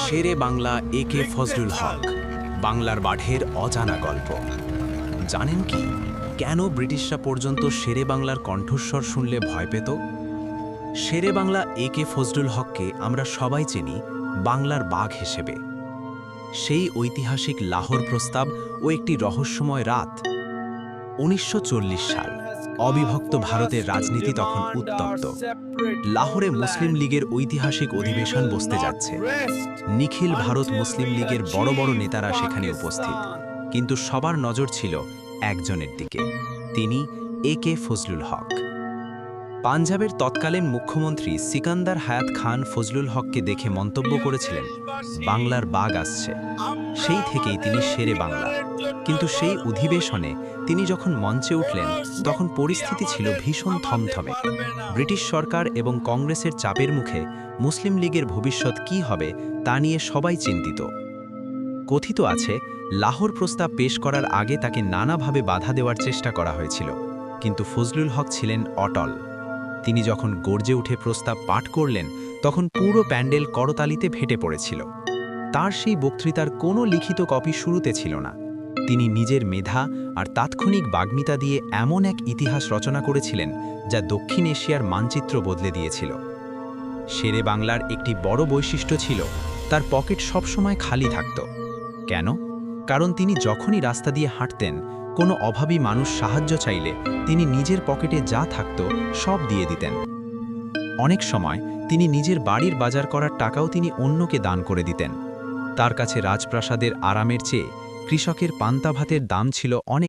শেরে বাংলা একে ফজলুল হক, বাংলার বাঢ়ের অজানা গল্প। জানেন কি কেন ব্রিটিশরা পর্যন্ত শেরে বাংলার কণ্ঠস্বর শুনলে ভয় পেত? শেরে বাংলা একে ফজলুল হককে আমরা সবাই চিনি বাংলার বাঘ হিসেবে। সেই ঐতিহাসিক লাহোর প্রস্তাব ও একটি রহস্যময় রাত। ১৯৪০ সাল, অবিভক্ত ভারতের রাজনীতি তখন উত্তপ্ত। লাহোরে মুসলিম লীগের ঐতিহাসিক অধিবেশন বসতে যাচ্ছে। নিখিল ভারত মুসলিম লীগের বড় বড় নেতারা সেখানে উপস্থিত, কিন্তু সবার নজর ছিল একজনের দিকে, তিনি একে ফজলুল হক। পাঞ্জাবের তৎকালীন মুখ্যমন্ত্রী সিকান্দার হায়াত খান ফজলুল হককে দেখে মন্তব্য করেছিলেন, বাংলার বাঘ আসছে। সেই থেকেই তিনি শেরে বাংলা। কিন্তু সেই অধিবেশনে তিনি যখন মঞ্চে উঠলেন, তখন পরিস্থিতি ছিল ভীষণ থমথমে। ব্রিটিশ সরকার এবং কংগ্রেসের চাপের মুখে মুসলিম লীগের ভবিষ্যৎ কী হবে তা নিয়ে সবাই চিন্তিত। কথিত আছে, লাহোর প্রস্তাব পেশ করার আগে তাকে নানাভাবে বাধা দেওয়ার চেষ্টা করা হয়েছিল, কিন্তু ফজলুল হক ছিলেন অটল। তিনি যখন গর্জে উঠে প্রস্তাব পাঠ করলেন, তখন পুরো প্যান্ডেল করতালিতে ফেটে পড়েছিল। তার সেই বক্তৃতার কোনো লিখিত কপি শুরুতে ছিল না। তিনি নিজের মেধা আর তাৎক্ষণিক বাগ্মিতা দিয়ে এমন এক ইতিহাস রচনা করেছিলেন যা দক্ষিণ এশিয়ার মানচিত্র বদলে দিয়েছিল। শেরে বাংলার একটি বড় বৈশিষ্ট্য ছিল, তার পকেট সবসময় খালি থাকত। কেন? কারণ তিনি যখনই রাস্তা দিয়ে হাঁটতেন, কোনো অভাবী মানুষ সাহায্য চাইলে তিনি নিজের পকেটে যা থাকত সব দিয়ে দিতেন। অনেক সময় তিনি নিজের বাড়ির বাজার করার টাকাও তিনি অন্যকে দান করে দিতেন। তার কাছে রাজপ্রাসাদের আরামের চেয়ে কৃষকের পান্তা ভাতের দাম ছিল অনেক